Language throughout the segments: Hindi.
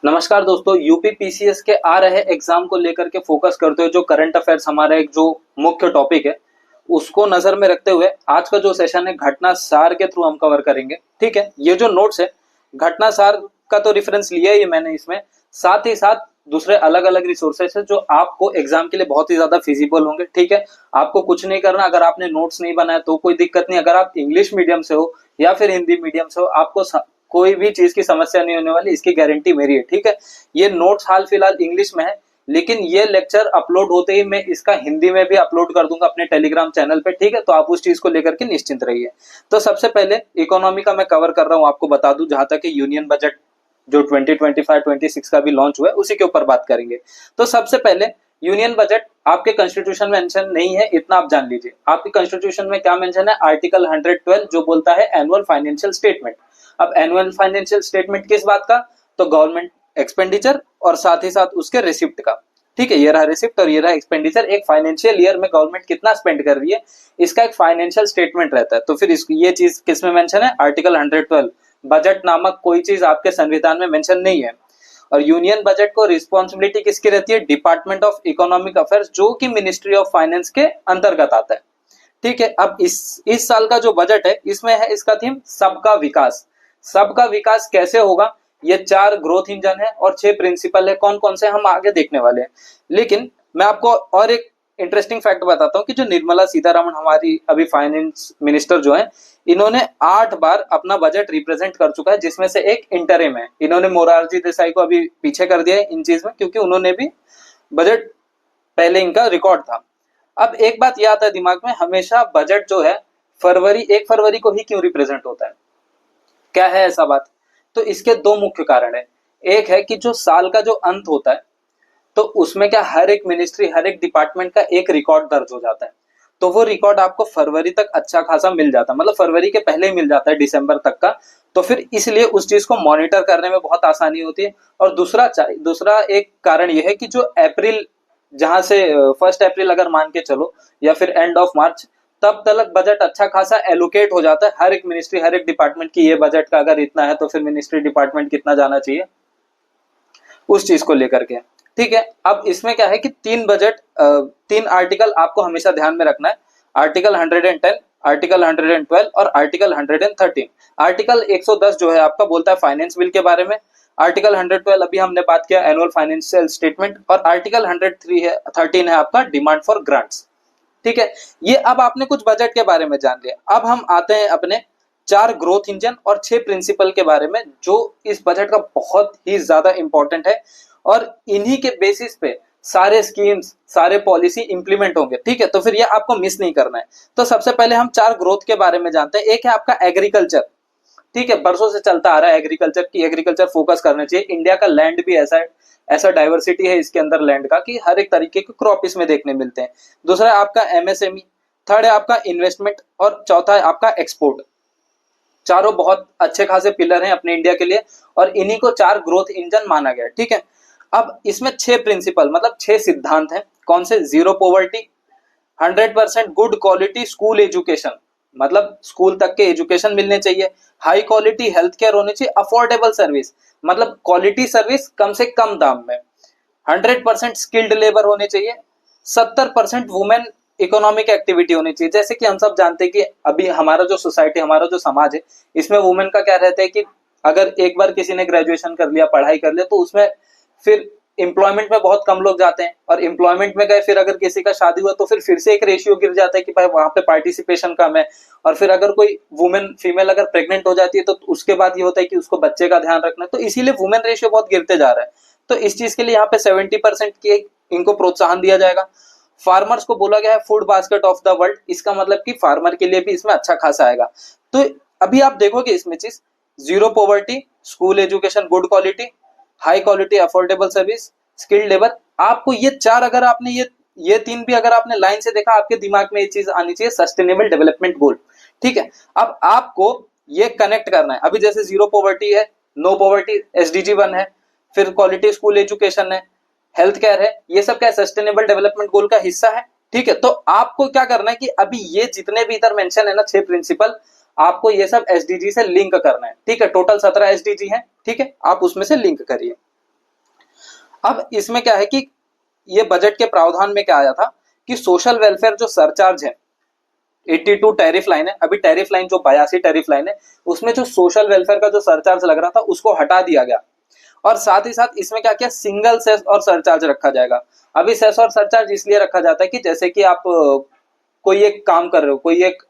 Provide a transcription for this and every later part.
नमस्कार दोस्तों, यूपी पीसीएस के आ रहे एग्जाम को लेकर के फोकस करते हुए जो करंट अफेयर्स हमारा एक जो मुख्य टॉपिक है उसको नजर में रखते हुए आज का जो सेशन है घटना सार के थ्रू हम कवर करेंगे। ठीक है, ये जो नोट्स है घटना सार का तो रेफरेंस लिया ही मैंने इसमें, साथ ही साथ दूसरे अलग अलग रिसोर्सेस है जो आपको एग्जाम के लिए बहुत ही ज्यादा फिजिबल होंगे। ठीक है, आपको कुछ नहीं करना, अगर आपने नोट्स नहीं बनाया तो कोई दिक्कत नहीं। अगर आप इंग्लिश मीडियम से हो या फिर हिंदी मीडियम से हो, आपको कोई भी चीज की समस्या नहीं होने वाली, इसकी गारंटी मेरी है। ठीक है, ये नोट्स हाल फिलहाल इंग्लिश में है, लेकिन ये लेक्चर अपलोड होते ही मैं इसका हिंदी में भी अपलोड कर दूंगा अपने टेलीग्राम चैनल पे। ठीक है, तो आप उस चीज को लेकर के निश्चिंत रहिए। तो सबसे पहले इकोनॉमी का मैं कवर कर रहा हूं, आपको बता दूं जहां तक कि यूनियन बजट जो 2025-26 का भी लॉन्च हुआ है उसी के ऊपर बात करेंगे। तो सबसे पहले यूनियन बजट आपके कॉन्स्टिट्यूशन में मेंशन नहीं है, इतना आप जान लीजिए। आपके कॉन्स्टिट्यूशन में क्या मेंशन है? आर्टिकल 112 जो बोलता है एनुअल फाइनेंशियल स्टेटमेंट। अब एनुअल फाइनेंशियल स्टेटमेंट किस बात का? तो गवर्नमेंट एक्सपेंडिचर और साथ ही साथ उसके रिसिप्ट का। ठीक है, ये रहा रिसिप्ट और ये रहा एक्सपेंडिचर। एक फाइनेंशियल ईयर में गवर्नमेंट कितना स्पेंड कर रही है इसका एक फाइनेंशियल स्टेटमेंट रहता है। तो फिर ये चीज किस में मेंशन है? आर्टिकल 112। बजट नामक कोई चीज आपके संविधान में मेंशन नहीं है। और यूनियन बजट को रिस्पॉन्सिबिलिटी किसकी रहती है? डिपार्टमेंट ऑफ इकोनॉमिक अफेयर्स, जो कि मिनिस्ट्री ऑफ फाइनेंस के अंतर्गत आता है। ठीक है, अब इस साल का जो बजट है इसमें है इसका थीम सबका विकास। सबका विकास कैसे होगा? ये 4 ग्रोथ इंजन है और 6 प्रिंसिपल है। कौन कौन से हम आगे देखने वाले हैं, लेकिन मैं आपको और एक इंटरेस्टिंग फैक्ट बताता हूं कि जो निर्मला सीतारमण हमारी अभी फाइनेंस मिनिस्टर जो है, इन्होंने 8 बार अपना बजट रिप्रेजेंट कर चुका है, जिसमें से एक इंटरिम है। इन्होंने मोरारजी देसाई को अभी पीछे कर दिया है इन चीज में, क्योंकि उन्होंने भी बजट पहले इनका रिकॉर्ड था। अब एक बात यह आता है दिमाग में हमेशा, बजट जो है 1 फरवरी को ही क्यों रिप्रेजेंट होता है? क्या है ऐसा बात? तो इसके 2 मुख्य कारण है। एक है कि जो साल का जो अंत होता है तो उसमें क्या हर एक मिनिस्ट्री, हर एक डिपार्टमेंट का एक रिकॉर्ड दर्ज हो जाता है। तो वो रिकॉर्ड आपको फरवरी तक अच्छा खासा मिल जाता है, मतलब फरवरी के पहले ही मिल जाता है, दिसंबर तक का। तो फिर इसलिए उस चीज को मॉनिटर करने में बहुत आसानी होती है। और दूसरा एक कारण यह है कि जो अप्रैल, जहां से 1 अप्रैल अगर मान के चलो या फिर एंड ऑफ मार्च, तब तक बजट अच्छा खासा एलोकेट हो जाता है। हर एक मिनिस्ट्री, हर एक डिपार्टमेंट की ये बजट का अगर इतना है तो फिर मिनिस्ट्री डिपार्टमेंट कितना जाना चाहिए उस चीज को लेकर के। ठीक है, अब इसमें क्या है कि 3 आर्टिकल आपको हमेशा ध्यान में रखना है। आर्टिकल 110, आर्टिकल 112 और आर्टिकल 113। आर्टिकल 110 जो है आपका बोलता है फाइनेंस बिल के बारे में। आर्टिकल 112 अभी हमने बात किया एनुअल फाइनेंशियल स्टेटमेंट। और आर्टिकल 113 है आपका डिमांड फॉर ग्रांट्स। ठीक है, ये अब आपने कुछ बजट के बारे में जान लिया। अब हम आते हैं अपने 4 ग्रोथ इंजन और 6 प्रिंसिपल के बारे में, जो इस बजट का बहुत ही ज्यादा इंपॉर्टेंट है और इन्हीं के बेसिस पे सारे स्कीम्स, सारे पॉलिसी इंप्लीमेंट होंगे। ठीक है, तो फिर ये आपको मिस नहीं करना है। तो सबसे पहले हम 4 ग्रोथ के बारे में जानते हैं। एक है आपका एग्रीकल्चर। ठीक है, बरसों से चलता आ रहा है एग्रीकल्चर की, एग्रीकल्चर फोकस करना चाहिए। इंडिया का लैंड भी ऐसा डाइवर्सिटी है इसके अंदर लैंड का कि हर एक तरीके के क्रॉप इसमें देखने मिलते हैं। दूसरा है आपका एमएसएमई, थर्ड है आपका इन्वेस्टमेंट और चौथा है आपका एक्सपोर्ट। चारों बहुत अच्छे खासे पिलर हैं अपने इंडिया के लिए और इन्हीं को 4 ग्रोथ इंजन माना गया। ठीक है, अब इसमें 6 प्रिंसिपल मतलब 6 सिद्धांत हैं। कौन से? Zero poverty, 100% good quality school education, मतलब स्कूल तक के एजुकेशन मिलने चाहिए। हाई क्वालिटी हेल्थ केयर होनी चाहिए। अफोर्डेबल सर्विस, मतलब क्वालिटी सर्विस कम से कम दाम में। 100% स्किल्ड लेबर होने चाहिए। 70% वुमेन इकोनॉमिक एक्टिविटी होनी चाहिए। जैसे कि हम सब जानते हैं कि अभी हमारा जो सोसाइटी, हमारा जो समाज है, इसमें वुमेन का क्या रहता है कि अगर एक बार किसी ने ग्रेजुएशन कर लिया, पढ़ाई कर लिया, तो उसमें फिर एम्प्लॉयमेंट में बहुत कम लोग जाते हैं। और एम्प्लॉयमेंट में गए, फिर अगर किसी का शादी हुआ तो फिर से एक रेशियो गिर जाता है कि भाई वहां पे पार्टिसिपेशन कम है। और फिर अगर कोई वुमेन फीमेल अगर प्रेग्नेंट हो जाती है तो उसके बाद ये होता है कि उसको बच्चे का ध्यान रखना है। तो इसीलिए वुमेन रेशियो बहुत गिरते जा रहा है। तो इस चीज के लिए यहाँ पे 70% की इनको प्रोत्साहन दिया जाएगा। फार्मर्स को बोला गया है food basket of the world. इसका मतलब कि फार्मर के लिए भी इसमें अच्छा खासा आएगा। तो अभी आप देखोगे इसमें चीज, zero poverty, school education good quality, high quality affordable service, skilled labour. आपको ये 4 अगर आपने ये 3 भी अगर आपने लाइन से देखा, आपके दिमाग में ये चीज आनी चाहिए, सस्टेनेबल डेवलपमेंट गोल। ठीक है, अब आपको ये कनेक्ट करना है। अभी जैसे जीरो पॉवर्टी है, नो पॉवर्टी एसडीजी 1 है, फिर क्वालिटी स्कूल एजुकेशन है, हेल्थ केयर है, ये सब क्या है? सस्टेनेबल डेवलपमेंट गोल का हिस्सा है। ठीक है, तो आपको क्या करना है कि अभी ये जितने भी इधर मेंशन है ना 6 प्रिंसिपल, आपको ये सब एसडीजी से लिंक करना है। ठीक है, टोटल 17 एसडीजी है। ठीक है, आप उसमें से लिंक करिए। अब इसमें क्या है कि ये बजट के प्रावधान में क्या आया था कि सोशल वेलफेयर जो सरचार्ज है 82 टैरिफ लाइन है, अभी टैरिफ लाइन जो 82 टैरिफ लाइन है उसमें जो सोशल वेलफेयर का जो सरचार्ज लग रहा था उसको हटा दिया गया। और साथ ही साथ इसमें क्या किया, सिंगल सेस और सरचार्ज रखा जाएगा। अभी सेस और सरचार्ज इसलिए रखा जाता है कि जैसे कि आप कोई एक काम कर रहे हो, कोई एक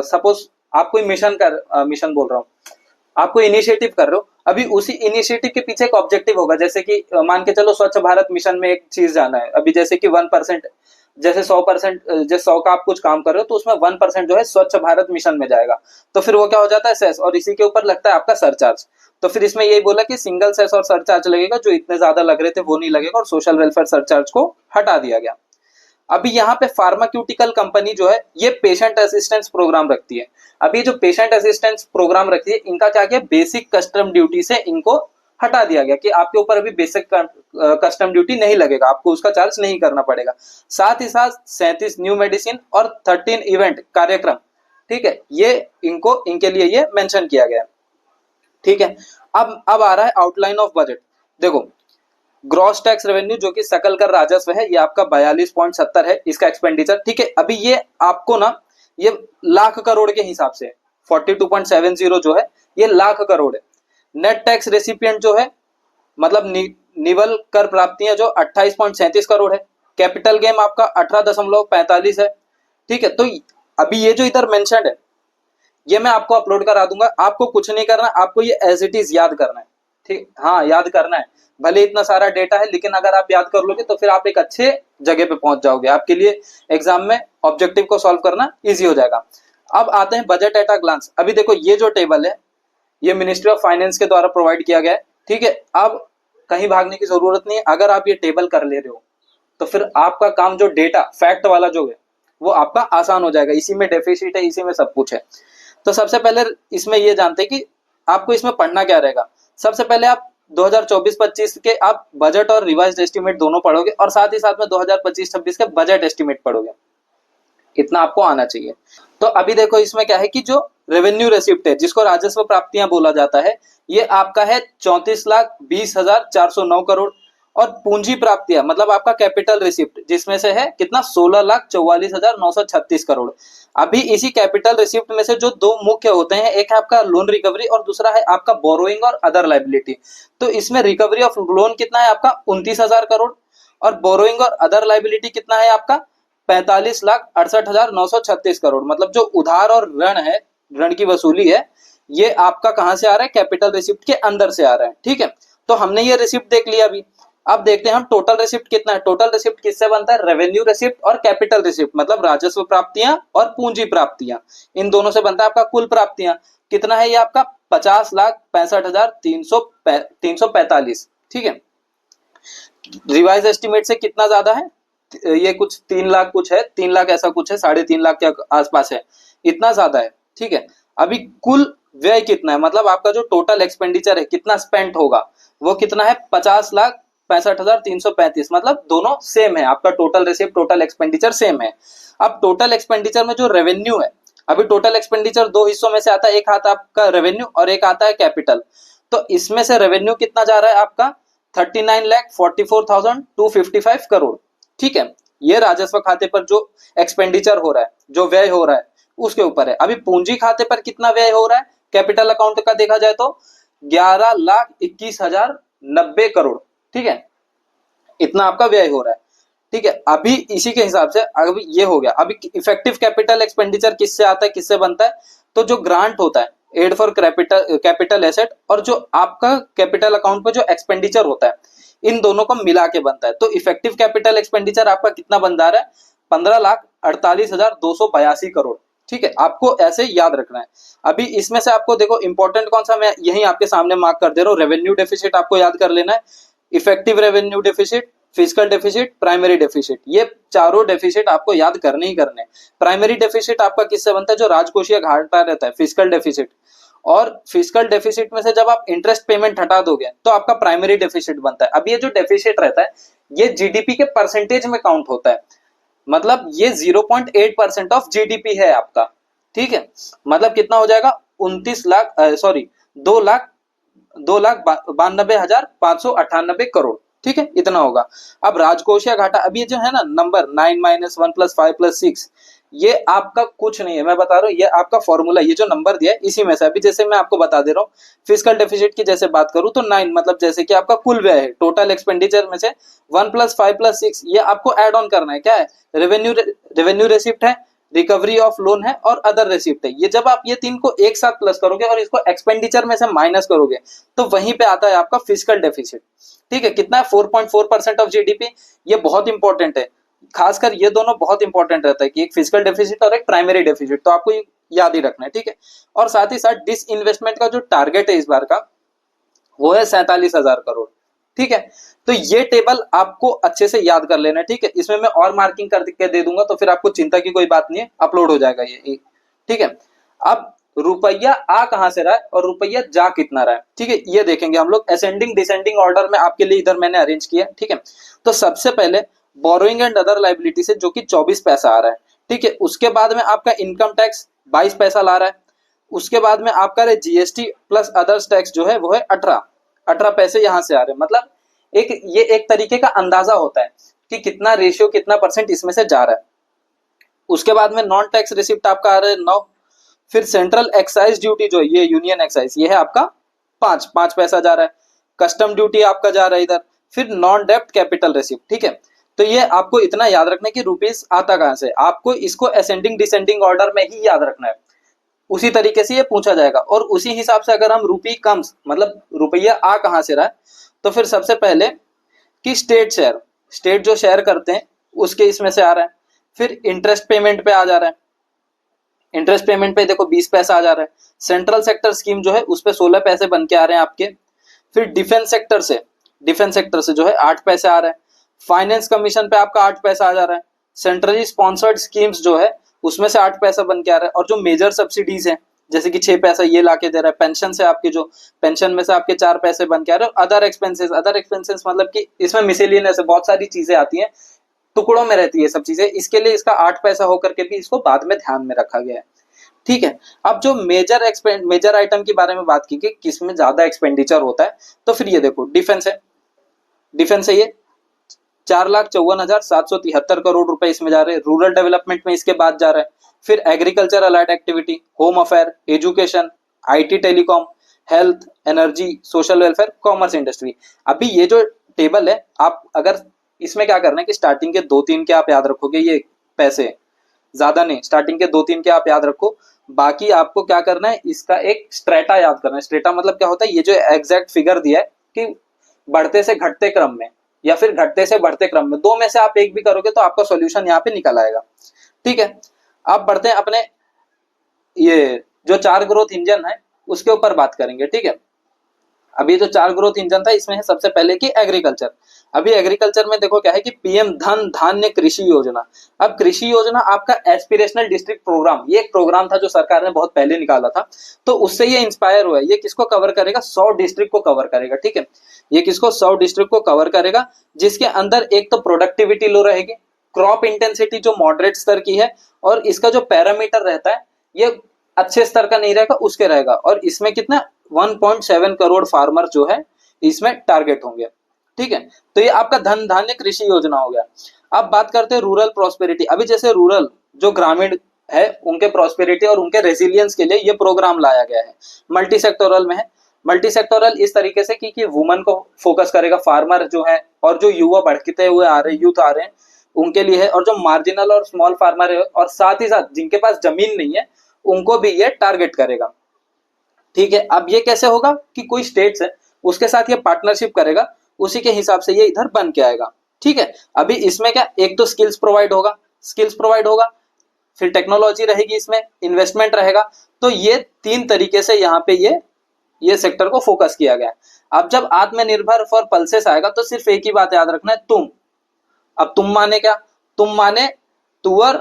सपोज आप कोई मिशन बोल रहा हूँ, आप कोई इनिशिएटिव कर रहे हो, अभी उसी इनिशिएटिव के पीछे एक ऑब्जेक्टिव होगा, जैसे कि मान के चलो स्वच्छ भारत मिशन में एक चीज जाना है, अभी जैसे कि 1%, जैसे 100%, जैसे 100 का आप कुछ काम कर रहे हो तो उसमें 1% जो है स्वच्छ भारत मिशन में जाएगा, तो फिर वो क्या हो जाता है, सेस, और इसी के ऊपर लगता है आपका सरचार्ज। तो फिर इसमें यही बोला कि सिंगल सेस और सरचार्ज लगेगा, जो इतने ज्यादा लग रहे थे वो नहीं लगेगा, और सोशल वेलफेयर सरचार्ज को हटा दिया गया। अभी यहाँ पे फार्माक्यूटिकल कंपनी जो है ये पेशेंट असिस्टेंस प्रोग्राम रखती है। अभी जो पेशेंट असिस्टेंस प्रोग्राम रखती है इनका क्या किया, बेसिक कस्टम ड्यूटी से इनको हटा दिया गया कि आपके ऊपर अभी बेसिक कस्टम ड्यूटी नहीं लगेगा, आपको उसका चार्ज नहीं करना पड़ेगा। साथ ही साथ 37 न्यू मेडिसिन और 13 इवेंट कार्यक्रम, ठीक है, ये इनको इनके लिए ये मेंशन किया गया। ठीक है, अब आ रहा है आउटलाइन ऑफ बजट। देखो, ग्रॉस टैक्स रेवेन्यू जो कि सकल कर राजस्व है, ये आपका 42.70 है इसका एक्सपेंडिचर। ठीक है, अभी ये आपको ना ये लाख करोड़ के हिसाब से 42.70 जो है ये लाख करोड़ है। नेट टैक्स रेसिपिएंट जो है मतलब निवल कर प्राप्तियां जो 28.37 करोड़ है। कैपिटल गेम आपका 18.45 है। ठीक है, तो अभी ये जो इधर मेंशन है ये मैं आपको अपलोड करा दूंगा, आपको कुछ नहीं करना, आपको ये एज इट इज याद करना है। ठीक, हाँ याद करना है, भले इतना सारा डेटा है लेकिन अगर आप याद कर लोगे तो फिर आप एक अच्छे जगह पे पहुंच जाओगे, आपके लिए एग्जाम में ऑब्जेक्टिव को सॉल्व करना इजी हो जाएगा। अब आते हैं बजट एट अ ग्लांस। अभी देखो ये जो टेबल है ये मिनिस्ट्री ऑफ फाइनेंस के द्वारा प्रोवाइड किया गया है। ठीक है, अब कहीं भागने की जरूरत नहीं है, अगर आप ये टेबल कर ले रहे हो तो फिर आपका काम जो डेटा फैक्ट वाला जो है वो आपका आसान हो जाएगा। इसी में डेफिसिट है, इसी में सब कुछ है। तो सबसे पहले इसमें ये जानते हैं कि आपको इसमें पढ़ना क्या रहेगा। सबसे पहले आप 2024-25 के आप बजट और रिवाइज्ड एस्टीमेट दोनों पढ़ोगे, और साथ ही साथ में 2025-26 के बजट एस्टीमेट पढ़ोगे, इतना आपको आना चाहिए। तो अभी देखो इसमें क्या है कि जो रेवेन्यू रेसिप्ट है जिसको राजस्व प्राप्तियां बोला जाता है, ये आपका है 34,20,409 करोड़। और पूंजी प्राप्तियां मतलब आपका कैपिटल रिसिप्ट जिसमें से है कितना, 16,44,936 करोड़। अभी इसी कैपिटल रिसिप्ट में से जो दो मुख्य होते हैं, एक है आपका लोन रिकवरी और दूसरा है आपका बोरोइंग और अदर लाइबिलिटी। तो इसमें रिकवरी ऑफ लोन कितना है आपका 29,000 करोड़, और बोरोइंग और अदर लाइबिलिटी कितना है आपका 45,68,936 करोड़। मतलब जो उधार और ऋण है, ऋण की वसूली है, ये आपका कहां से आ रहा है, कैपिटल रिसिप्ट के अंदर से आ रहा है। ठीक है, तो हमने ये रिसिप्ट देख लिया। अभी अब देखते हैं हम टोटल रिसिप्ट कितना है। टोटल रिसिप्ट किससे बनता है, रेवेन्यू रिसिप्ट और कैपिटल रिसिप्ट मतलब राजस्व प्राप्तियां और पूंजी प्राप्तियां, इन दोनों से बनता है आपका कुल प्राप्तियां। कितना है ये आपका 50,65,345। ठीक है, रिवाइज एस्टिमेट से कितना ज्यादा है, ये कुछ 3 लाख कुछ है, 3 लाख ऐसा कुछ है, 3.5 लाख के आसपास है, इतना ज्यादा है। ठीक है, अभी कुल व्यय कितना है, मतलब आपका जो टोटल एक्सपेंडिचर है कितना स्पेंट होगा, वो कितना है 50,65,335। मतलब दोनों सेम है, आपका total receipt total expenditure same है। अब टोटल एक्सपेंडिचर में जो रेवेन्यू है, अभी टोटल एक्सपेंडिचर दो हिस्सों में से आता है, एक आता है आपका रेवेन्यू और एक आता है कैपिटल। तो इसमें से रेवेन्यू कितना जा रहा है आपका 39,44,255 करोड़। ठीक है, ये राजस्व खाते पर जो एक्सपेंडिचर हो रहा है, जो व्यय हो रहा है उसके ऊपर है। अभी पूंजी खाते पर कितना व्यय हो रहा है, कैपिटल अकाउंट का देखा जाए तो 11,21,090 करोड़। ठीक है, इतना आपका व्यय हो रहा है। ठीक है, अभी इसी के हिसाब से अभी ये हो गया। अभी इफेक्टिव कैपिटल एक्सपेंडिचर किससे आता है, किससे बनता है, तो जो ग्रांट होता है एड फॉर कैपिटल एसेट और जो आपका कैपिटल अकाउंट पर जो एक्सपेंडिचर होता है, इन दोनों को मिला के बनता है। तो इफेक्टिव कैपिटल एक्सपेंडिचर आपका कितना बन रहा है 15,48,282 करोड़। ठीक है, आपको ऐसे याद रखना है। अभी इसमें से आपको देखो इंपॉर्टेंट कौन सा, मैं यही आपके सामने मार्क कर दे रहा हूँ। रेवेन्यू डेफिसिट आपको याद कर लेना है, effective revenue deficit, physical deficit, primary deficit, ये चारों डेफिसिट आपको याद करने ही करने। प्राइमरी डेफिसिट आपका किससे बनता है, जो राजकोषीय घाटा रहता है, फिजिकल डेफिसिट। और फिजिकल डेफिसिट में से जब आप इंटरेस्ट पेमेंट हटा दोगे तो आपका प्राइमरी डेफिसिट बनता है। अब ये जो डेफिसिट रहता है ये जीडीपी के परसेंटेज में काउंट होता है, मतलब ये 0.8% ऑफ जीडीपी है आपका। ठीक है, मतलब कितना हो जाएगा 2,92,598 करोड़। ठीक है, इतना होगा। अब राजकोषीय घाटा, अब ये जो है ना नंबर 9 - 1 + 5 + 6, ये आपका कुछ नहीं है, मैं बता रहा हूँ, ये आपका फॉर्मूला, ये जो नंबर दिया है इसी में से। अभी जैसे मैं आपको बता दे रहा हूँ, फिजिकल डेफिसिट की जैसे बात करूँ तो 9 मतलब जैसे कि आपका कुल व्यय है, टोटल एक्सपेंडिचर में से 1 + 5 + 6 ये आपको ऐड ऑन करना है। क्या है? रेवेन्यू रेसिप्ट है, रिकवरी ऑफ लोन है और अदर रेसिप्ट है। ये जब आप ये तीन को एक साथ प्लस करोगे और इसको एक्सपेंडिचर में से माइनस करोगे तो वहीं पे आता है आपका फिजिकल डेफिसिट। ठीक है, कितना है? 4.4% ऑफ जीडीपी। ये बहुत इंपॉर्टेंट है, खासकर ये दोनों बहुत इंपॉर्टेंट रहता है कि एक फिजिकल डेफिसिट और एक प्राइमरी डेफिसिट, तो आपको याद ही रखना है। ठीक है, और साथ ही साथ डिस इन्वेस्टमेंट का जो टारगेट है इस बार का वो है 47,000 करोड़। ठीक है, तो ये टेबल आपको अच्छे से याद कर लेना है। ठीक है, इसमें मैं और मार्किंग करके दे दूंगा तो फिर आपको चिंता की कोई बात नहीं है, अपलोड हो जाएगा ये। ठीक है, अब रुपया आ कहां से रहा है और रुपया जा कितना रहा है, ठीक है, ये देखेंगे हम लोग असेंडिंग डिसेंडिंग ऑर्डर में आपके लिए, इधर मैंने अरेंज किया। ठीक है, तो सबसे पहले बोरोइंग एंड अदर लाइबिलिटी से जो कि 24 पैसा आ रहा है। ठीक है, उसके बाद में आपका इनकम टैक्स 22 पैसा ला रहा है। उसके बाद में आपका जीएसटी प्लस अदर्स टैक्स जो है वो है 18 पैसे यहां से आ रहे हैं। मतलब ये एक तरीके का अंदाजा होता है कि कितना रेशियो, कितना परसेंट इसमें से जा रहा है। उसके बाद में नॉन टैक्स रिसिप्ट आपका आ रहा है 9। फिर सेंट्रल एक्साइज ड्यूटी जो है, ये यूनियन एक्साइज, ये है आपका 5 पैसा जा रहा है। कस्टम ड्यूटी आपका जा रहा है इधर। फिर नॉन डेप्ट कैपिटल रिसिप्ट। ठीक है, तो ये आपको इतना याद रखना है कि रुपीस आता कहां से, आपको इसको असेंडिंग डिसेंडिंग ऑर्डर में ही याद रखना है। उसी तरीके से ये पूछा जाएगा और उसी हिसाब से अगर हम रुपी कम्स मतलब रुपया आ कहां से रहा है तो फिर सबसे पहले कि स्टेट शेयर, स्टेट जो शेयर करते हैं उसके इसमें से आ रहा है। फिर इंटरेस्ट पेमेंट पे आ जा रहा है, इंटरेस्ट पेमेंट पे देखो 20 पैसा आ जा रहा है। सेंट्रल सेक्टर स्कीम जो है उस पे 16 पैसे बन के आ रहे हैं आपके। फिर डिफेंस सेक्टर से जो है 8 पैसे आ रहा है। फाइनेंस कमीशन पे आपका 8 पैसा आ जा रहा है। सेंट्रली स्पॉन्सर्ड स्कीम्स जो है उसमें से 8 पैसा बन के आ रहा है। और जो मेजर सब्सिडीज है जैसे कि 6 पैसा ये लाके दे रहा है। पेंशन से आपके जो पेंशन में से आपके 4 पैसे बन के आ रहे हैं। अदर एक्सपेंसेस मतलब कि इसमें मिसेलिनियस बहुत सारी चीजें आती हैं, टुकड़ों में रहती है सब चीजें, इसके लिए इसका 8 पैसा होकर के भी इसको बाद में ध्यान में रखा गया है। ठीक है, अब जो मेजर आइटम के बारे में बात की कि किसमें ज्यादा एक्सपेंडिचर होता है, तो फिर ये देखो डिफेंस है ये 4,54,773 करोड़ रुपए इसमें जा रहे हैं। रूरल डेवलपमेंट में इसके बाद जा रहा है। फिर agriculture allied activity, home affair, education, IT telecom, health, energy, social welfare, commerce industry. अभी ये जो टेबल है, आप अगर इसमें क्या करना है कि स्टार्टिंग के 2-3 के आप याद रखोगे, ये पैसे ज्यादा नहीं, स्टार्टिंग के 2-3 के आप याद रखो। बाकी आपको क्या करना है, इसका एक स्ट्रेटा याद करना है। स्ट्रेटा मतलब क्या होता है, ये जो एग्जैक्ट फिगर दिया है कि बढ़ते से घटते क्रम में या फिर घटते से बढ़ते क्रम में, दो में से आप एक भी करोगे तो आपका सॉल्यूशन यहाँ पे निकल आएगा। ठीक है, आप बढ़ते हैं अपने ये जो 4 ग्रोथ इंजन है उसके ऊपर बात करेंगे। ठीक है, अभी जो 4 ग्रोथ इंजन था इसमें है सबसे पहले कि एग्रीकल्चर। अभी एग्रीकल्चर में देखो क्या है कि पीएम धन धान्य कृषि योजना। अब कृषि योजना आपका एस्पिरेशनल डिस्ट्रिक्ट प्रोग्राम, ये एक प्रोग्राम था जो सरकार ने बहुत पहले निकाला था, तो उससे ये इंस्पायर हुआ है। ये किसको कवर करेगा? 100 डिस्ट्रिक्ट को कवर करेगा। ठीक है, ये किसको? 100 डिस्ट्रिक्ट को कवर करेगा, जिसके अंदर एक तो प्रोडक्टिविटी लो रहेगी, क्रॉप इंटेंसिटी जो मॉडरेट स्तर की है, और इसका जो पैरामीटर रहता है ये अच्छे स्तर का नहीं रहेगा, उसके रहेगा। और इसमें कितना 1.7 करोड़ फार्मर जो है इसमें टारगेट होंगे। ठीक है, तो ये आपका धन धान्य कृषि योजना हो गया। अब बात करते हैं रूरल प्रॉस्पेरिटी। अभी जैसे रूरल जो ग्रामीण है उनके प्रॉस्पेरिटी और उनके रेजिलियंस के लिए ये प्रोग्राम लाया गया है। मल्टी सेक्टोरल में है। मल्टी सेक्टोरल इस तरीके से कि वुमन को फोकस करेगा, फार्मर जो है और जो युवा बढ़ते हुए आ रहे हैं, यूथ आ रहे हैं उनके लिए है, और जो मार्जिनल और स्मॉल फार्मर है और साथ ही साथ जिनके पास जमीन नहीं है उनको भी ये टारगेट करेगा। ठीक है, अब ये कैसे होगा कि कोई स्टेट्स है उसके साथ ये पार्टनरशिप करेगा, उसी के हिसाब से ये इधर बन के आएगा। ठीक है, अभी इसमें क्या, एक तो स्किल्स प्रोवाइड होगा, फिर टेक्नोलॉजी रहेगी, इसमें इन्वेस्टमेंट रहेगा। तो ये 3 तरीके से यहाँ पे ये सेक्टर को फोकस किया गया है। अब जब आत्मनिर्भर फॉर पल्सेस आएगा तो सिर्फ एक ही बात याद रखना है, तुम। अब तुम माने क्या? तुम माने तुअर,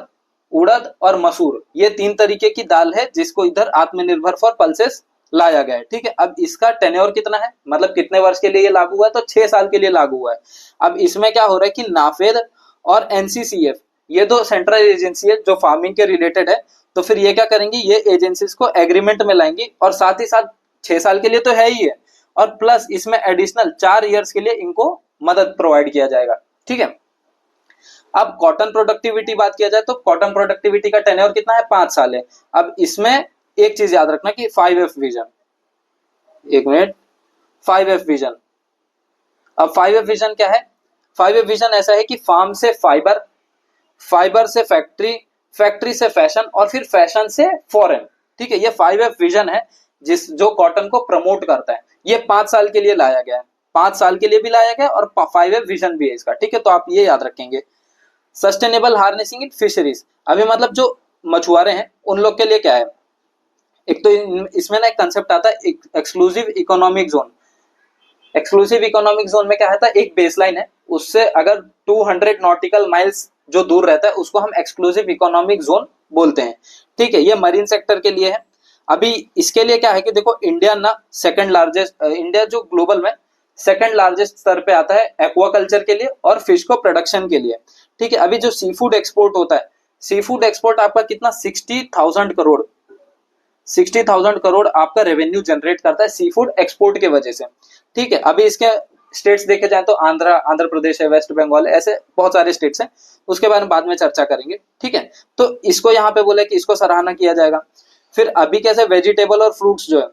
उड़द और मसूर, ये 3 तरीके की दाल है जिसको इधर आत्मनिर्भर फॉर पल्सेस लाया गया है। ठीक है, अब इसका टेन्योर कितना है, मतलब कितने वर्ष के लिए ये लागू हुआ है, तो 6 साल के लिए लागू हुआ है। अब इसमें क्या हो रहा है कि नाफेड और एनसीसीएफ, ये 2 सेंट्रल एजेंसी है जो फार्मिंग के रिलेटेड है, तो फिर ये क्या करेंगी, ये एजेंसीज को एग्रीमेंट में लाएंगी और साथ ही साथ 6 साल के लिए तो है ही है, और प्लस इसमें एडिशनल 4 इयर्स के लिए इनको मदद प्रोवाइड किया जाएगा। ठीक है, अब कॉटन प्रोडक्टिविटी बात किया जाए तो कॉटन प्रोडक्टिविटी का टेन्योर कितना है, 5 साल है। अब इसमें एक चीज याद रखना कि 5F विजन, एक मिनट, 5F विजन। अब 5F विजन क्या है? 5F विजन ऐसा है कि फार्म से फाइबर, फाइबर से फैक्ट्री, फैक्ट्री से फैशन और फिर फैशन से फॉरेन। ठीक है, ये 5F विजन है जिस जो कॉटन को प्रमोट करता है। ये 5 साल के लिए लाया गया है, 5 साल के लिए भी लाया गया और 5F विजन भी है इसका। ठीक है, तो आप ये याद रखेंगे। सस्टेनेबल हार्नेसिंग इन फिशरीज, अभी मतलब जो मछुआरे हैं उन लोग के लिए क्या है, एक तो इसमें ना एक कंसेप्ट आता है exclusive economic zone. Exclusive economic zone में क्या रहता है, एक बेसलाइन है, उससे अगर 200 नॉटिकल माइल्स जो दूर रहता है उसको हम एक्सक्लूसिव इकोनॉमिक जोन बोलते हैं। ठीक है, ये मरीन सेक्टर के लिए है। अभी इसके लिए क्या है कि देखो, इंडिया ना सेकंड लार्जेस्ट, इंडिया जो ग्लोबल में सेकंड लार्जेस्ट स्तर पे आता है एक्वाकल्चर के लिए और फिश को प्रोडक्शन के लिए। ठीक है, अभी जो सी फूड एक्सपोर्ट होता है, सी फूड एक्सपोर्ट आपका कितना, 60,000 करोड़, 60,000 करोड़ आपका रेवेन्यू जनरेट करता है सी फूड एक्सपोर्ट के वजह से। ठीक है, अभी इसके स्टेट्स देखे जाए तो आंध्र प्रदेश है, वेस्ट बंगाल है, ऐसे बहुत सारे स्टेट्स हैं, उसके बारे में बाद में चर्चा करेंगे। ठीक है, तो इसको यहाँ पे बोले कि इसको सराहना किया जाएगा। फिर अभी कैसे वेजिटेबल और फ्रूट्स जो है,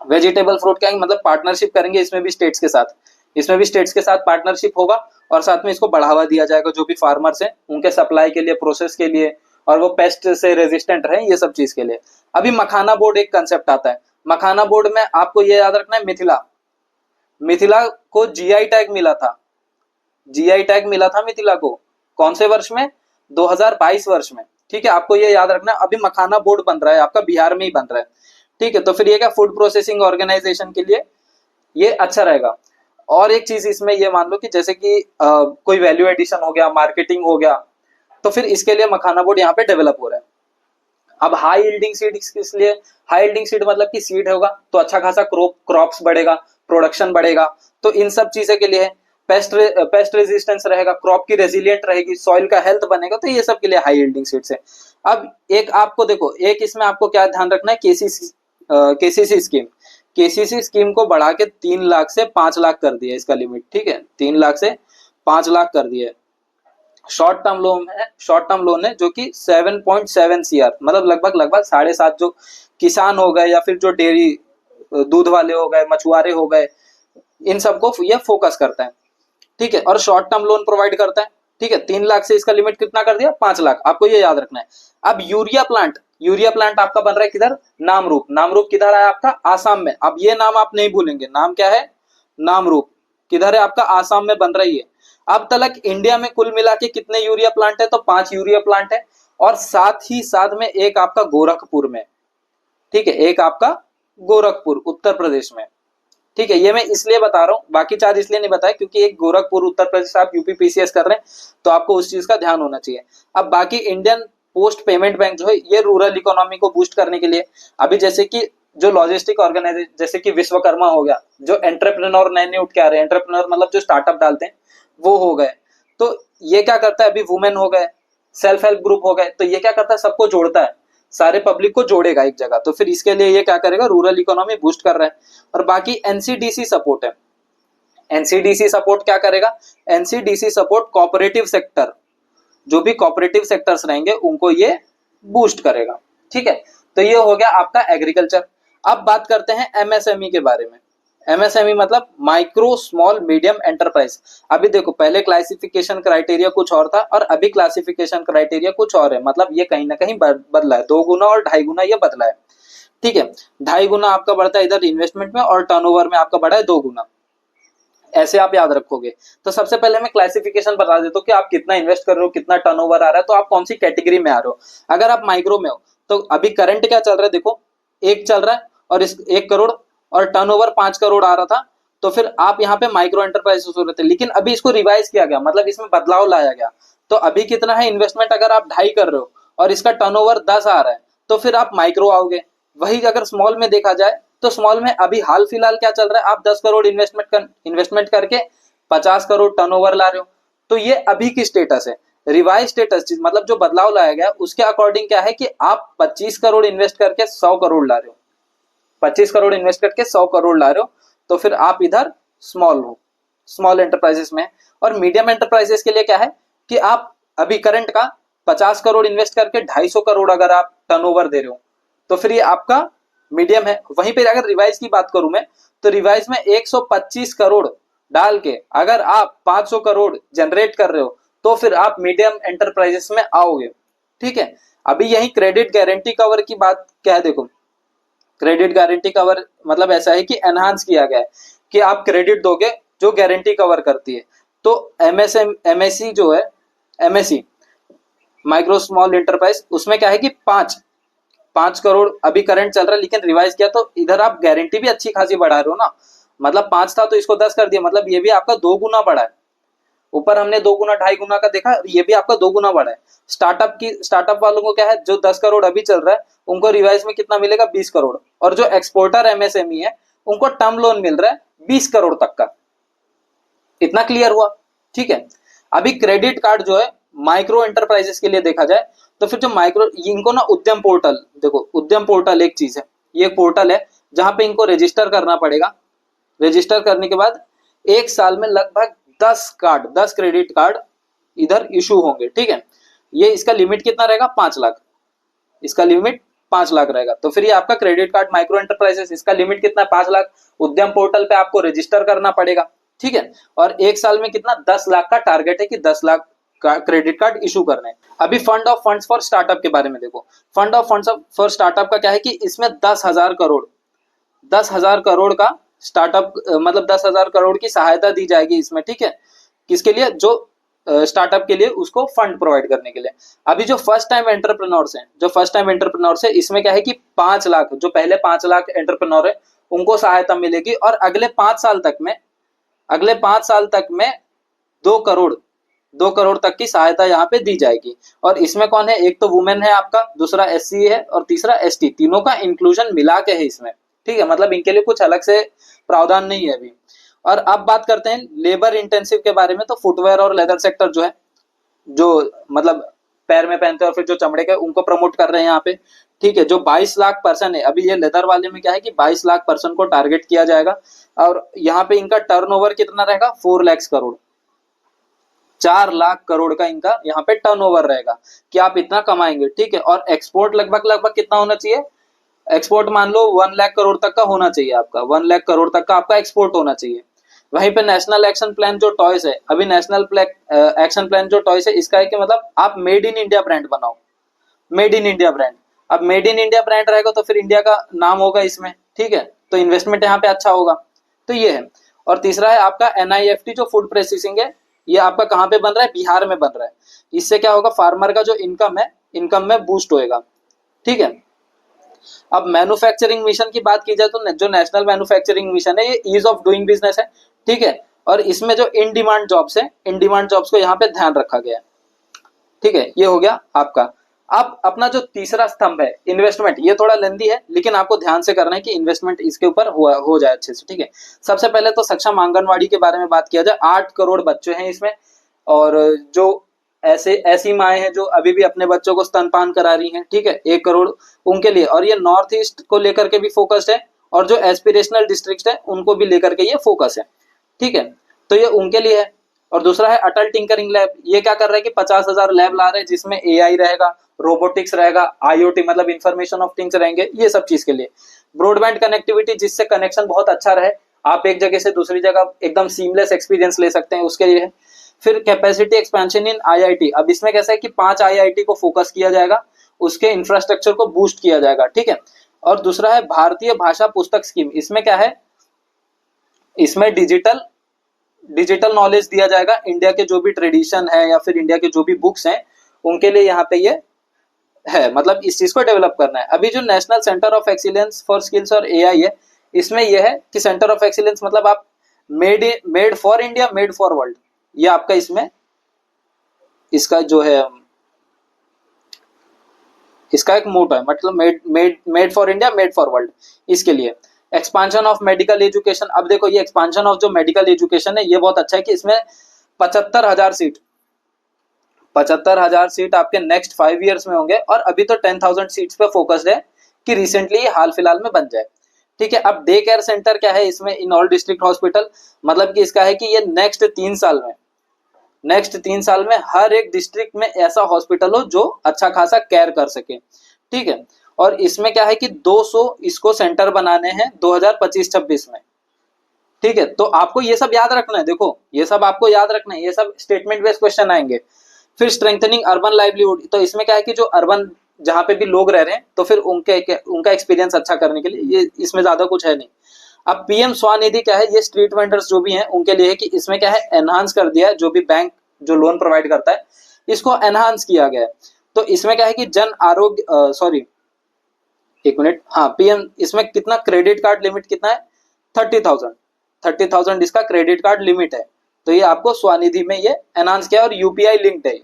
वेजिटेबल फ्रूट क्या है, मतलब पार्टनरशिप करेंगे इसमें भी स्टेट्स के साथ, इसमें भी स्टेट्स के साथ पार्टनरशिप होगा और साथ में इसको बढ़ावा दिया जाएगा। जो भी फार्मर्स हैं उनके सप्लाई के लिए, प्रोसेस के लिए, और वो पेस्ट से रेजिस्टेंट रहे, ये सब चीज के लिए। अभी मखाना बोर्ड एक कंसेप्ट आता है। मखाना बोर्ड में आपको ये याद रखना है, मिथिला, मिथिला को जीआई टैग मिला था, जीआई टैग मिला था मिथिला को, कौन से वर्ष में, 2022 वर्ष में। ठीक है, आपको ये याद रखना है। अभी मखाना बोर्ड बन रहा है आपका, बिहार में ही बन रहा है। ठीक है, तो फिर ये क्या, फूड प्रोसेसिंग ऑर्गेनाइजेशन के लिए ये अच्छा रहेगा। और एक चीज इसमें ये मान लो कि जैसे कि कोई वैल्यू एडिशन हो गया, मार्केटिंग हो गया, तो फिर इसके लिए मखाना बोर्ड यहाँ पे डेवलप हो रहा है। अब हाई यील्डिंग सीड किस लिए, हाई यील्डिंग सीड मतलब कि सीड होगा तो अच्छा खासा क्रॉप्स बढ़ेगा, प्रोडक्शन बढ़ेगा, तो इन सब चीजें के लिए है। पेस्ट रेजिस्टेंस रहेगा, क्रॉप की रेजिलियंट रहेगी, सॉइल का हेल्थ बनेगा, तो ये सब के लिए हाई यील्डिंग सीड्स है। अब एक आपको देखो, एक इसमें आपको क्या ध्यान रखना है, केसीसी स्कीम, केसीसी स्कीम को बढ़ा के 3 लाख से 5 लाख कर दिया इसका लिमिट। ठीक है, 3 लाख से 5 लाख कर दिया है। शॉर्ट टर्म लोन है, शॉर्ट टर्म लोन है जो कि 7.7 सीआर, मतलब लगभग 7.5, जो किसान हो गए या फिर जो डेयरी दूध वाले हो गए, मछुआरे हो गए, इन सबको ये फोकस करता है। ठीक है, और शॉर्ट टर्म लोन प्रोवाइड करता है। ठीक है, 3 लाख से इसका लिमिट कितना कर दिया, 5 लाख, आपको ये याद रखना है। अब यूरिया प्लांट, यूरिया प्लांट आपका बन रहा है किधर, नामरूप, नामरूप किधर है आपका, आसाम में। अब ये नाम आप नहीं भूलेंगे, नाम क्या है, नामरूप, किधर है आपका, आसाम में बन रही है। अब तक इंडिया में कुल मिला के कितने यूरिया प्लांट है, तो 5 यूरिया प्लांट है, और साथ ही साथ में एक आपका गोरखपुर में। ठीक है, एक आपका गोरखपुर उत्तर प्रदेश में। ठीक है, ये मैं इसलिए बता रहा हूँ, बाकी 4 इसलिए नहीं बताया क्योंकि एक गोरखपुर उत्तर प्रदेश, आप यूपीपीसीएस कर रहे हैं तो आपको उस चीज का ध्यान होना चाहिए। अब बाकी इंडियन पोस्ट पेमेंट बैंक जो है, ये रूरल इकोनॉमी को बूस्ट करने के लिए, अभी जैसे कि जो लॉजिस्टिक ऑर्गेनाइजेशन जैसे कि विश्वकर्मा हो गया, जो एंटरप्रेन्योर नए नए उठ के आ रहे हैं, एंटरप्रेन्योर मतलब जो स्टार्टअप डालते हैं, वो हो गए, तो ये क्या करता है, अभी वुमेन हो गए, सेल्फ हेल्प ग्रुप हो गए, तो ये क्या करता है, सबको जोड़ता है, सारे पब्लिक को जोड़ेगा एक जगह। तो फिर इसके लिए ये क्या करेगा, रूरल इकोनॉमी बूस्ट कर रहा है। और बाकी एनसीडीसी सपोर्ट है, एनसीडीसी सपोर्ट क्या करेगा, एनसीडीसी सपोर्ट कोऑपरेटिव सेक्टर, जो भी कोऑपरेटिव सेक्टर्स रहेंगे उनको ये बूस्ट करेगा। ठीक है, तो ये हो गया आपका एग्रीकल्चर। अब बात करते हैं एमएसएमई के बारे में। एमएसएमई मतलब माइक्रो स्मॉल मीडियम एंटरप्राइज। अभी देखो, पहले क्लासिफिकेशन क्राइटेरिया कुछ और था और अभी क्लासिफिकेशन क्राइटेरिया कुछ और है, मतलब ये कहीं ना कहीं बदला है, 2 गुना और 2.5 गुना ये बदला है। ठीक है, 2.5 गुना आपका बढ़ता है इधर इन्वेस्टमेंट में, और टर्नओवर में आपका बढ़ा है 2 गुना, ऐसे आप याद रखोगे। तो सबसे पहले मैं क्लासिफिकेशन बता देता हूँ कि आप कितना इन्वेस्ट कर रहे हो, कितना टर्नओवर आ रहा है, तो आप कौन सी कैटेगरी में आ रहे हो। अगर आप माइक्रो में हो तो अभी करंट क्या चल रहा है, देखो 1 चल रहा है और इस 1 करोड़ और टर्नओवर 5 करोड़ आ रहा था, तो फिर आप यहाँ पे माइक्रो एंटरप्राइजेस हो रहे थे। लेकिन अभी इसको रिवाइज किया गया, मतलब इसमें बदलाव लाया गया। तो अभी कितना है इन्वेस्टमेंट, अगर आप 2.5 कर रहे हो और इसका टर्नओवर 10 आ रहा है, तो फिर आप माइक्रो आओगे। वही अगर स्मॉल में देखा जाए तो स्मॉल में अभी हाल फिलहाल क्या चल रहा है, आप 10 करोड़ इन्वेस्टमेंट करके 50 करोड़ टर्नओवर ला रहे हो, तो ये अभी की स्टेटस है। रिवाइज स्टेटस मतलब जो बदलाव लाया गया उसके अकॉर्डिंग क्या है कि आप 25 करोड़ इन्वेस्ट करके 100 करोड़ ला रहे हो, 25 करोड़ इन्वेस्ट करके 100 करोड़ ला रहे हो, तो फिर आप इधर स्मॉल हो। स्मॉल एंटरप्राइजेस में है। और मीडियम एंटरप्राइजेस के लिए क्या है कि आप अभी करंट का 50 करोड़ इन्वेस्ट करके 250 करोड़ अगर आप टर्नओवर दे रहे हो तो फिर ये आपका मीडियम है। वहीं पे अगर रिवाइज की बात करूं मैं, तो रिवाइज में 125 करोड़ डाल के अगर आप 500 करोड़ जनरेट कर रहे हो तो फिर आप मीडियम एंटरप्राइजेस में आओगे। ठीक है, अभी यही क्रेडिट गारंटी कवर की बात क्या है, देखो क्रेडिट गारंटी कवर मतलब ऐसा है कि एनहांस किया गया है कि आप क्रेडिट दोगे जो गारंटी कवर करती है। तो एमएससी जो है, एमएससी माइक्रो स्मॉल एंटरप्राइज, उसमें क्या है कि 5 करोड़ अभी करंट चल रहा है, लेकिन रिवाइज किया तो इधर आप गारंटी भी अच्छी खासी बढ़ा रहे हो ना, मतलब 5 था तो इसको 10 कर दिया, मतलब ये भी आपका 2 गुना बढ़ा है। ऊपर हमने 2 गुना 2.5 गुना का देखा, ये भी आपका 2 गुना बढ़ा है। स्टार्टअप वालों को क्या है, जो 10 करोड़ अभी चल रहा है उनको रिवाइज में कितना मिलेगा, 20 करोड़। और जो एक्सपोर्टर एमएसएमई है उनको टर्म लोन मिल रहा है 20 करोड़ तक का। इतना क्लियर हुआ? ठीक है, अभी क्रेडिट कार्ड जो है माइक्रो एंटरप्राइजेस के लिए देखा जाए तो फिर जो माइक्रो, इनको ना उद्यम पोर्टल, देखो उद्यम पोर्टल एक चीज है, ये पोर्टल है जहां पे इनको रजिस्टर करना पड़ेगा। रजिस्टर करने के बाद एक साल में लगभग 10 क्रेडिट कार्ड इधर इशू होंगे। ठीक है, ये इसका लिमिट कितना रहेगा, 5 लाख, इसका लिमिट 5 लाख रहेगा। तो फिर ये आपका क्रेडिट कार्ड माइक्रो एंटरप्राइजेस, इसका लिमिट कितना है, 5 लाख। उद्यम पोर्टल पे आपको रजिस्टर करना पड़ेगा। ठीक है, और एक साल में कितना, 10 लाख का टारगेट है कि 10 लाख का क्रेडिट कार्ड इशू करने। अभी fund of funds for startup के बारे में देखो। Fund of funds for startup का क्या है कि इसमें 10,000 करोड़ का स्टार्टअप, मतलब 10,000 करोड़ की सहायता दी जाएगी इसमें। ठीक है, किसके लिए, जो स्टार्टअप के लिए, उसको फंड प्रोवाइड करने के लिए। अभी जो फर्स्ट टाइम एंटरप्रेन्योर्स है, इसमें क्या है कि 5 लाख, जो पहले 5 लाख एंटरप्रेन्योर है उनको सहायता मिलेगी, और अगले 5 साल तक में 2 करोड़ तक की सहायता यहाँ पे दी जाएगी। और इसमें कौन है, एक तो वुमेन है आपका, दूसरा एससी है, और तीसरा एसटी, तीनों का इंक्लूजन मिला के है इसमें। ठीक है, मतलब इनके लिए कुछ अलग से प्रावधान नहीं है अभी। और अब बात करते हैं लेबर इंटेंसिव के बारे में। तो फुटवेयर और लेदर सेक्टर जो है, जो मतलब पैर में पहनते हैं और फिर जो चमड़े के, उनको प्रमोट कर रहे हैं यहाँ पे। ठीक है, जो 22 लाख पर्सन है, अभी ये लेदर वाले में क्या है कि 22 लाख पर्सन को टारगेट किया जाएगा। और यहाँ पे इनका टर्नओवर कितना रहेगा, 4 लाख करोड़, 4 लाख करोड़ का इनका यहाँ पे टर्नओवर रहेगा कि आप इतना कमाएंगे। ठीक है, और एक्सपोर्ट लगभग कितना होना चाहिए, एक्सपोर्ट मान लो 1 लाख करोड़ तक का होना चाहिए आपका, 1 लाख करोड़ तक का आपका एक्सपोर्ट होना चाहिए। वहीं पे नेशनल एक्शन प्लान जो टॉयज है, अभी नेशनल एक्शन प्लान जो टॉयज है, इसका है कि मतलब आप मेड इन इंडिया ब्रांड बनाओ, मेड इन इंडिया ब्रांड। अब मेड इन इंडिया ब्रांड रहेगा तो फिर इंडिया का नाम होगा इसमें। ठीक है, तो इन्वेस्टमेंट यहाँ पे अच्छा होगा। तो ये है। और तीसरा है आपका एनआईएफटी, जो फूड प्रोसेसिंग है, ये आपका कहाँ पे बन रहा है, बिहार में बन रहा है। इससे क्या होगा, फार्मर का जो इनकम है, इनकम में बूस्ट होएगा। ठीक है, अब मैन्युफैक्चरिंग मिशन की बात की जाए तो जो नेशनल मैन्युफैक्चरिंग मिशन है, ये ईज ऑफ डूइंग बिजनेस है। ठीक है, और इसमें जो इन डिमांड जॉब्स है, इन डिमांड जॉब्स को यहाँ पे ध्यान रखा गया है। ठीक है, ये हो गया आपका। अब अपना जो तीसरा स्तंभ है इन्वेस्टमेंट, ये थोड़ा लेंदी है, लेकिन आपको ध्यान से करना है कि इन्वेस्टमेंट इसके ऊपर हो जाए अच्छे से। ठीक है, सबसे पहले तो सक्षम आंगनवाड़ी के बारे में बात किया जाए। 8 करोड़ बच्चे हैं इसमें, और जो ऐसी माएँ हैं जो अभी भी अपने बच्चों को स्तनपान करा रही हैं। ठीक है, 1 करोड़ उनके लिए। और ये नॉर्थ ईस्ट को लेकर के भी फोकस्ड है, और जो एस्पिरेशनल डिस्ट्रिक्ट है उनको भी लेकर के ये फोकस है। ठीक है, तो ये उनके लिए है। और दूसरा है अटल टिंकरिंग लैब, ये क्या कर रहा है कि 50,000 लैब ला रहे हैं, जिसमें एआई रहेगा, रोबोटिक्स रहेगा, आईओटी मतलब इंफॉर्मेशन ऑफ थिंग्स रहेंगे, ये सब चीज के लिए। ब्रॉडबैंड कनेक्टिविटी, जिससे कनेक्शन बहुत अच्छा रहे, आप एक जगह से दूसरी जगह एकदम सीमलेस एक्सपीरियंस ले सकते हैं, उसके लिए है। फिर कैपेसिटी एक्सपेंशन इन आईआईटी, अब इसमें कैसा है कि 5 आईआईटी को फोकस किया जाएगा, उसके इंफ्रास्ट्रक्चर को बूस्ट किया जाएगा। ठीक है, और दूसरा है भारतीय भाषा पुस्तक स्कीम, इसमें क्या है, इसमें डिजिटल नॉलेज दिया जाएगा। इंडिया के जो भी ट्रेडिशन है या फिर इंडिया के जो भी बुक्स हैं, उनके लिए यहाँ पे ये है, मतलब इस चीज को डेवलप करना है। अभी जो national centre of excellence for skills और एआई है, इसमें यह है कि सेंटर ऑफ एक्सीलेंस मतलब आप made for India, made for world, ये आपका इसमें इसका जो है, इसका एक मोटो है, मतलब made for India, made for world. इसके लिए एक्सपांशन ऑफ मेडिकल एजुकेशन, अब देखो ये एक्सपांशन ऑफ जो मेडिकल एजुकेशन है, ये बहुत अच्छा है कि इसमें 75,000 सीट आपके नेक्स्ट 5 इयर्स में होंगे। और अभी तो 10,000 सीट्स पे फोकस्ड है कि रिसेंटली हाल फिलहाल में बन जाए। ठीक है। अब डे केयर सेंटर क्या है इसमें, इन ऑल डिस्ट्रिक्ट हॉस्पिटल, मतलब कि इसका है कि ये नेक्स्ट 3 साल में हर एक डिस्ट्रिक्ट में ऐसा हॉस्पिटल हो जो अच्छा खासा केयर कर सके, ठीक है। और इसमें क्या है कि 200 इसको सेंटर बनाने हैं 2025-26 में, ठीक है। तो आपको ये सब याद रखना है, देखो ये सब आपको याद रखना है, ये सब स्टेटमेंट बेस्ड क्वेश्चन आएंगे। फिर स्ट्रेंथनिंग अर्बन लाइवलीहुड, तो इसमें क्या है कि जो अर्बन जहां पे भी लोग रह रहे हैं तो फिर उनका एक्सपीरियंस अच्छा करने के लिए, ये इसमें ज्यादा कुछ है नहीं। अब पीएम स्वनिधि क्या है, ये स्ट्रीट वेंडर्स जो भी हैं उनके लिए है कि इसमें क्या है, एनहांस कर दिया है, जो भी बैंक जो लोन प्रोवाइड करता है इसको एनहांस किया गया है। तो इसमें क्या है कि जन आरोग्य सॉरी एक मिनट, हाँ पीएम इसमें कितना क्रेडिट कार्ड लिमिट कितना है, 30,000 इसका क्रेडिट कार्ड लिमिट है। तो ये आपको स्वनिधि में ये एनहांस किया और यूपीआई लिंक्ड है।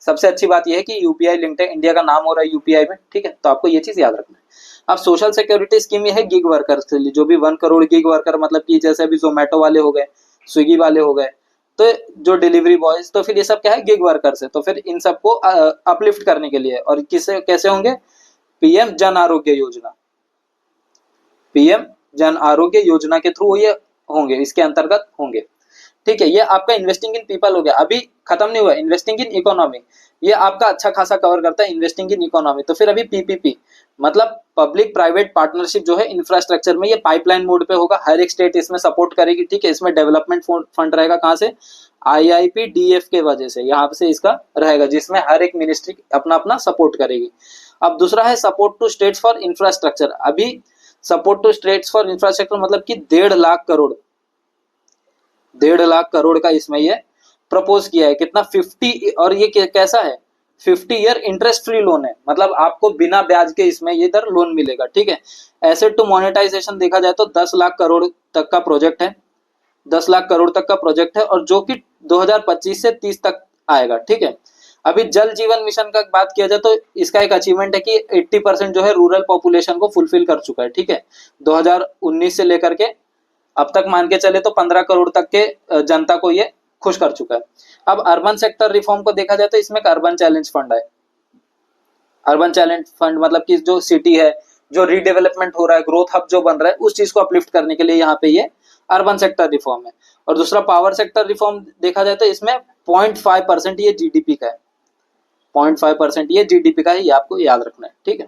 सबसे अच्छी बात यह है कि यूपीआई लिंक्ड है, इंडिया का नाम हो रहा है यूपीआई में, ठीक है। तो आपको ये चीज याद रखना है। अब सोशल सिक्योरिटी स्कीम ये है गिग वर्कर्स के लिए, जो भी 1 करोड़ गिग वर्कर, मतलब कि जैसे अभी जोमेटो वाले हो गए, स्विगी वाले हो गए, तो जो डिलीवरी बॉयज, तो फिर ये सब क्या है, गिग वर्कर्स है। तो फिर इन सबको अपलिफ्ट करने के लिए, और किसे कैसे होंगे, पीएम जन आरोग्य योजना, पीएम जन आरोग्य योजना के थ्रू ये होंगे, इसके अंतर्गत होंगे, ठीक है। ये आपका इन्वेस्टिंग इन पीपल हो गया, अभी खत्म नहीं हुआ इन्वेस्टिंग इन इकोनॉमी, ये आपका अच्छा खासा कवर करता है इन्वेस्टिंग इन इकोनॉमी। तो फिर अभी पीपीपी मतलब पब्लिक प्राइवेट पार्टनरशिप जो है इंफ्रास्ट्रक्चर में, ये पाइपलाइन मोड पे होगा, हर एक स्टेट इसमें सपोर्ट करेगी, ठीक है। इसमें डेवलपमेंट फंड रहेगा, कहाँ से, IIPDF के वजह से यहाँ से इसका रहेगा, जिसमें हर एक मिनिस्ट्री अपना अपना सपोर्ट करेगी। अब दूसरा है support to states for infrastructure. अभी support to states for infrastructure मतलब कि 1.5 करोड़ का इसमें ये प्रपोज किया है, कितना, 50, और ये कैसा है, 50 ईयर इंटरेस्ट फ्री लोन है, मतलब आपको बिना ब्याज के इसमें ये इधर लोन मिलेगा, ठीक है। एसेट टू मोनेटाइजेशन देखा जाए तो 10 लाख करोड़ तक का प्रोजेक्ट है, 10 लाख करोड़ तक का प्रोजेक्ट है, और जो कि 2025 से 30 तक आएगा, ठीक है। अभी जल जीवन मिशन का बात किया जाए तो इसका एक अचीवमेंट है कि 80% जो है रूरल पॉपुलेशन को फुलफिल कर चुका है, ठीक है। 2019 से लेकर के अब तक मान के चले तो 15 करोड़ तक के जनता को ये खुश कर चुका है। अब अर्बन सेक्टर रिफॉर्म को देखा जाए तो इसमें अर्बन चैलेंज फंड है। अर्बन चैलेंज फंड मतलब कि जो सिटी है, जो रीडेवलपमेंट हो रहा है, ग्रोथ हब जो बन रहा है, उस चीज को अपलिफ्ट करने के लिए यहाँ पे ये अर्बन सेक्टर रिफॉर्म है। और दूसरा पावर सेक्टर रिफॉर्म देखा जाए तो इसमें 0.5% ये जीडीपी का है, 0.5% ये जीडीपी का है, ये आपको याद रखना है, ठीक है।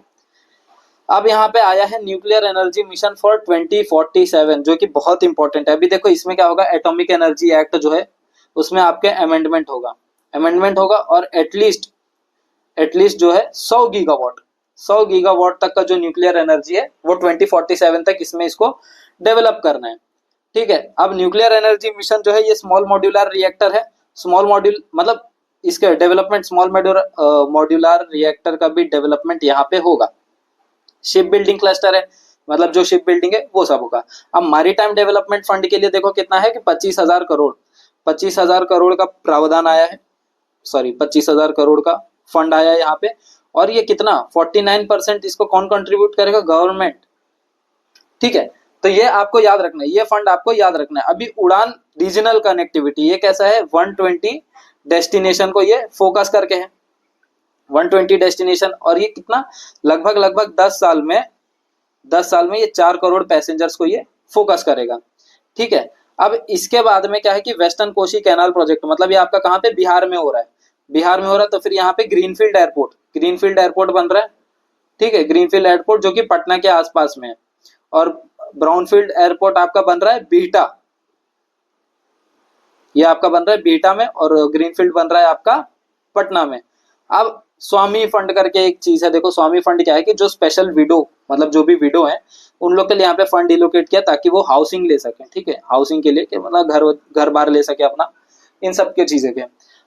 अब यहाँ पे आया है न्यूक्लियर एनर्जी मिशन फॉर 2047, जो कि बहुत इंपॉर्टेंट है। अभी देखो इसमें क्या होगा, एटॉमिक एनर्जी एक्ट जो है उसमें आपके अमेंडमेंट होगा और एटलीस्ट जो है 100 गीगावाट तक का जो न्यूक्लियर एनर्जी है वो 2047 तक इसमें इसको डेवलप करना है, ठीक है। अब न्यूक्लियर एनर्जी मिशन जो है ये स्मॉल मॉड्यूलर रिएक्टर है, स्मॉल मॉड्यूल मतलब इसके डेवलपमेंट, स्मॉल मॉड्यूलर रिएक्टर का भी डेवलपमेंट यहाँ पे होगा। शिप बिल्डिंग क्लस्टर है, मतलब जो शिप बिल्डिंग है वो सब होगा। अब मैरीटाइम डेवलपमेंट फंड के लिए देखो कितना है कि 25,000 करोड़ का प्रावधान आया है, 25,000 करोड़ का फंड आया है यहाँ पे। और ये कितना 49% इसको कौन कंट्रीब्यूट करेगा, गवर्नमेंट, ठीक है। तो ये आपको याद रखना है, ये फंड आपको याद रखना है। अभी उड़ान रीजनल कनेक्टिविटी, ये कैसा है, 120 डेस्टिनेशन को ये फोकस करके है, 120 डेस्टिनेशन, और ये कितना लगभग 10 साल में ये 4 करोड़ पैसेंजर्स को ये फोकस करेगा, ठीक है। अब इसके बाद में क्या है कि वेस्टर्न कोशी कैनाल प्रोजेक्ट, मतलब ये आपका कहाँ पे, बिहार में हो रहा है। तो फिर यहाँ पे ग्रीनफील्ड एयरपोर्ट बन रहा है, ठीक है, ग्रीनफील्ड एयरपोर्ट जो कि पटना के आसपास में है। और ब्राउनफील्ड एयरपोर्ट आपका बन रहा है बिहटा, ये आपका बन रहा है बिहटा में, और ग्रीनफील्ड बन रहा है आपका पटना में। अब स्वामी फंड करके एक चीज है, देखो स्वामी फंड क्या है कि जो स्पेशल विडो, मतलब जो भी विडो है उन लोग के लिए यहाँ पे फंड डिलोकेट किया ताकि वो हाउसिंग ले सके, ठीक है, हाउसिंग के लिए कि मतलब घर बार ले सके अपना, इन सब की चीजें के।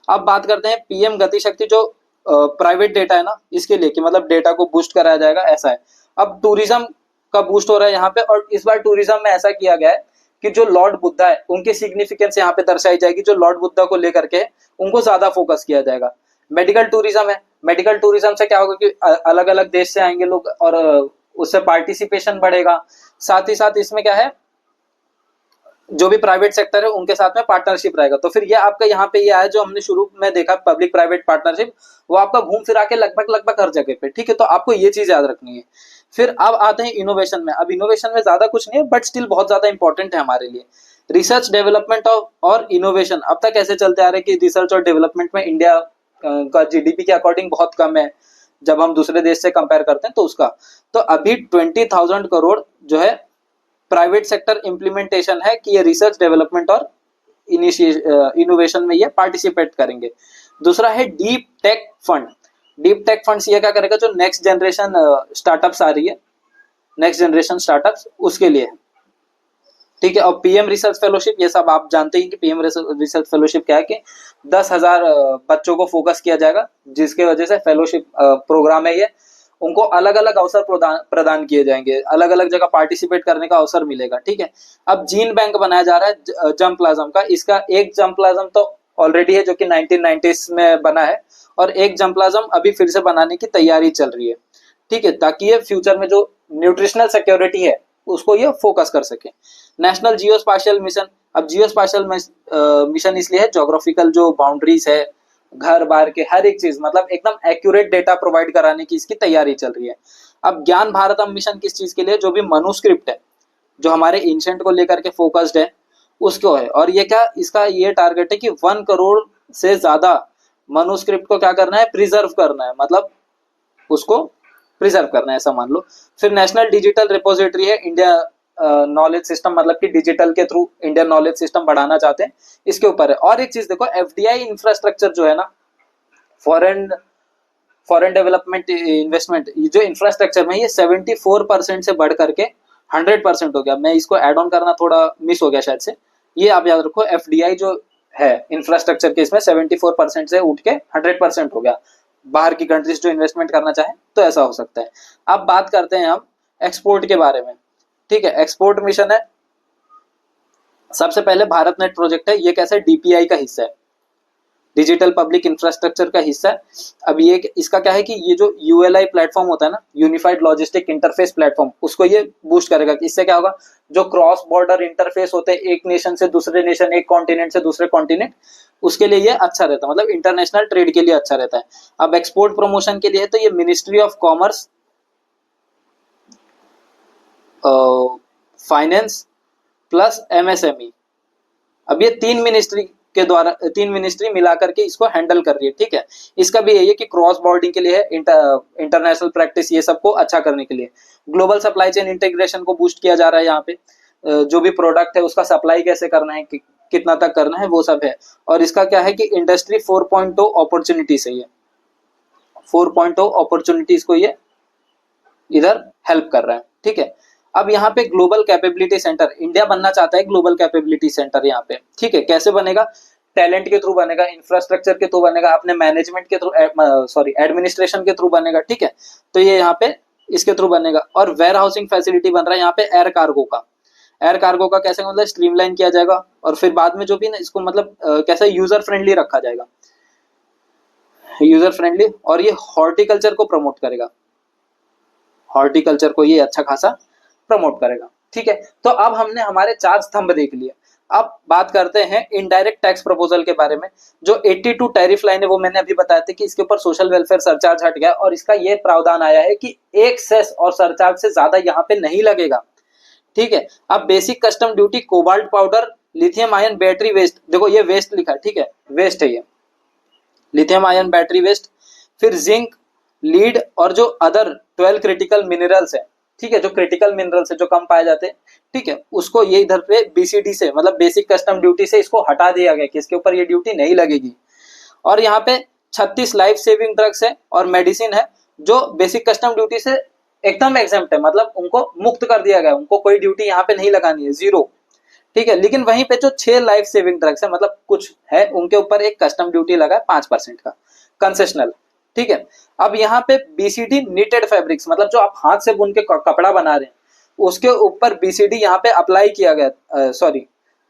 अब बात करते हैं पीएम गति शक्ति, जो प्राइवेट डेटा है ना, इसके लिए कि मतलब डेटा को बूस्ट कराया जाएगा, ऐसा है। अब टूरिज्म का बूस्ट हो रहा है यहाँ पे, और इस बार टूरिज्म में ऐसा किया गया है कि जो लॉर्ड बुद्धा है उनकी सिग्निफिकेंस यहाँ पे दर्शाई जाएगी, जो लॉर्ड बुद्धा को लेकर के उनको ज्यादा फोकस किया जाएगा। मेडिकल टूरिज्म है, मेडिकल टूरिज्म से क्या होगा कि अलग अलग देश से आएंगे लोग और उससे पार्टिसिपेशन बढ़ेगा। साथ ही साथ इसमें क्या है, जो भी प्राइवेट सेक्टर है उनके साथ में पार्टनरशिप रहेगा। तो फिर ये आपका यहाँ पे ये आया जो हमने शुरू में देखा पब्लिक प्राइवेट पार्टनरशिप, वो आपका घूम फिरा के लगभग हर जगह पे, ठीक है। तो आपको ये चीज याद रखनी है। फिर अब आते हैं इनोवेशन में। अब इनोवेशन में ज्यादा कुछ नहीं है बट स्टिल बहुत ज्यादा इंपॉर्टेंट है हमारे लिए। रिसर्च डेवलपमेंट और इनोवेशन अब तक ऐसे चलते आ रहे हैं कि रिसर्च और डेवलपमेंट में इंडिया का जीडीपी के अकॉर्डिंग बहुत कम है जब हम दूसरे देश से कंपेयर करते हैं तो उसका। तो अभी 20,000 करोड़ जो है प्राइवेट सेक्टर इम्प्लीमेंटेशन है कि ये रिसर्च डेवलपमेंट और इनोवेशन में ये पार्टिसिपेट करेंगे। दूसरा है deep tech fund. Deep tech funds ये क्या करेगा, जो नेक्स्ट जनरेशन स्टार्टअप्स आ रही है, नेक्स्ट जनरेशन स्टार्टअप्स उसके लिए है, ठीक है। और पीएम रिसर्च फेलोशिप, ये सब आप जानते हैं कि पीएम रिसर्च फेलोशिप क्या है कि 10,000 बच्चों को फोकस किया जाएगा, जिसके वजह से फेलोशिप प्रोग्राम है ये, उनको अलग अलग अवसर प्रदान किए जाएंगे, अलग अलग जगह पार्टिसिपेट करने का अवसर मिलेगा, ठीक है। अब जीन बैंक बनाया जा रहा है जर्मप्लाज्म का। इसका एक जर्मप्लाज्म तो ऑलरेडी है जो कि 1990s में बना है, और एक जर्मप्लाज्म अभी फिर से बनाने की तैयारी चल रही है, ठीक है, ताकि ये फ्यूचर में जो न्यूट्रिशनल सिक्योरिटी है उसको ये फोकस कर सके। National geospatial mission. अब जियो स्पाशियल मिशन इसलिए है, ज्योग्राफिकल जो बाउंड्रीज है घर बार के हर एक चीज, मतलब एकदम एक्यूरेट डेटा प्रोवाइड कराने की इसकी तैयारी चल रही है। अब ज्ञान भारतम मिशन किस चीज के लिए, जो भी मनुस्क्रिप्ट है जो हमारे एंशिएंट को लेकर के फोकस्ड है उसको है। और ये क्या, इसका ये टारगेट है कि 1 करोड़ से ज्यादा मनुस्क्रिप्ट को क्या करना है, प्रिजर्व करना है, मतलब उसको प्रिजर्व करना है, ऐसा मान लो। फिर नेशनल डिजिटल रिपोजिटरी है, इंडिया नॉलेज सिस्टम, मतलब कि डिजिटल के थ्रू इंडियन नॉलेज सिस्टम बढ़ाना चाहते हैं, इसके ऊपर है। और एक चीज देखो, एफडीआई इंफ्रास्ट्रक्चर जो है ना, फॉरेन फॉरेन डेवलपमेंट इन्वेस्टमेंट, जो इंफ्रास्ट्रक्चर में ये 74% से बढ़ करके 100% हो गया। मैं इसको एड ऑन करना थोड़ा मिस हो गया शायद से, ये आप याद रखो, एफडीआई जो है इंफ्रास्ट्रक्चर के इसमें 74% से उठ के 100% हो गया। बाहर की कंट्रीज जो इन्वेस्टमेंट करना चाहे तो ऐसा हो सकता है। अब बात करते हैं हम एक्सपोर्ट के बारे में, ठीक है। एक्सपोर्ट मिशन है, सबसे पहले भारत नेट प्रोजेक्ट है, ये कैसे, डीपीआई का हिस्सा है, डिजिटल पब्लिक इंफ्रास्ट्रक्चर का हिस्सा है। अब ये इसका क्या है कि ये जो यूएलआई प्लेटफॉर्म होता है ना, यूनिफाइड लॉजिस्टिक इंटरफेस प्लेटफॉर्म, उसको ये बूस्ट करेगा। इससे क्या होगा, जो क्रॉस बॉर्डर इंटरफेस होते हैं एक नेशन से दूसरे नेशन, एक कॉन्टिनेंट से दूसरे कॉन्टिनेंट, उसके लिए ये अच्छा रहता है, मतलब इंटरनेशनल ट्रेड के लिए अच्छा रहता है। अब एक्सपोर्ट प्रमोशन के लिए है तो ये ministry of commerce, finance plus MSME, अब ये तीन मिनिस्ट्री मिलाकर के इसको हैंडल कर रही है, ठीक है। इसका भी यही है कि क्रॉस बॉर्डिंग के लिए है, इंटरनेशनल प्रैक्टिस, ये सबको अच्छा करने के लिए। ग्लोबल सप्लाई चेन इंटीग्रेशन को बूस्ट किया जा रहा है यहाँ पे, जो भी प्रोडक्ट है उसका सप्लाई कैसे करना है, कितना तक करना है, वो सब है। और इसका क्या है कि इंडस्ट्री 4.0 अपॉर्चुनिटीज है, ये 4.0 अपॉर्चुनिटीज को ये इधर हेल्प कर रहा है, ठीक है। अब यहाँ पे ग्लोबल कैपेबिलिटी सेंटर, इंडिया बनना चाहता है ग्लोबल कैपेबिलिटी सेंटर यहाँ पे, ठीक है। कैसे बनेगा, टैलेंट के थ्रू बनेगा, इंफ्रास्ट्रक्चर के थ्रू बनेगा, अपने मैनेजमेंट के थ्रू, सॉरी एडमिनिस्ट्रेशन के थ्रू बनेगा, ठीक है। तो ये यहाँ पे इसके थ्रू बनेगा। और वेयर हाउसिंग फैसिलिटी बन रहा है यहाँ पे एयर कार्गो का। एयर कार्गो का कैसे, मतलब स्ट्रीमलाइन किया जाएगा, और फिर बाद में जो भी ना इसको मतलब कैसे यूजर फ्रेंडली रखा जाएगा, यूजर फ्रेंडली। और ये हॉर्टिकल्चर को प्रमोट करेगा, हॉर्टिकल्चर को ये अच्छा खासा प्रमोट करेगा, ठीक है। तो अब हमने हमारे 4 स्तंभ देख लिए। अब बात करते हैं इनडायरेक्ट टैक्स प्रपोजल के बारे में। जो 82 टैरिफ लाइन है वो मैंने अभी बताया था कि इसके ऊपर सोशल वेलफेयर सरचार्ज हट गया, और इसका ये प्रावधान आया है कि एक सेस और सरचार्ज से ज्यादा यहाँ पे नहीं लगेगा, ठीक है। अब basic custom duty, cobalt powder, lithium ion battery waste, देखो ये वेस्ट लिखा है, ठीक है, वेस्ट है ये, लिथियम आयन बैटरी वेस्ट। फिर जिंक, लीड और जो अदर 12 क्रिटिकल मिनरल्स है, ठीक है, जो क्रिटिकल मिनरल्स है जो कम पाए जाते हैं, ठीक है, उसको ये इधर पे बीसीडी से, मतलब बेसिक कस्टम ड्यूटी से इसको हटा दिया गया कि इसके ऊपर ये ड्यूटी नहीं लगेगी। और यहाँ पे 36 लाइफ सेविंग ड्रग्स है और मेडिसिन है जो बेसिक कस्टम ड्यूटी से एकदम एग्जेम्प्ट है, मतलब उनको मुक्त कर दिया गया, उनको कोई ड्यूटी यहाँ पे नहीं लगानी है, जीरो, ठीक है। लेकिन वहीं पे जो 6 लाइफ सेविंग ड्रग्स है, मतलब कुछ है, उनके ऊपर एक कस्टम ड्यूटी लगा है 5% का, कंसेशनल, ठीक है। अब यहाँ पे बीसीडी निटेड फैब्रिक्स, मतलब जो आप हाथ से बुन के कपड़ा बना रहे हैं उसके ऊपर बीसीडी यहाँ पे अप्लाई किया गया, सॉरी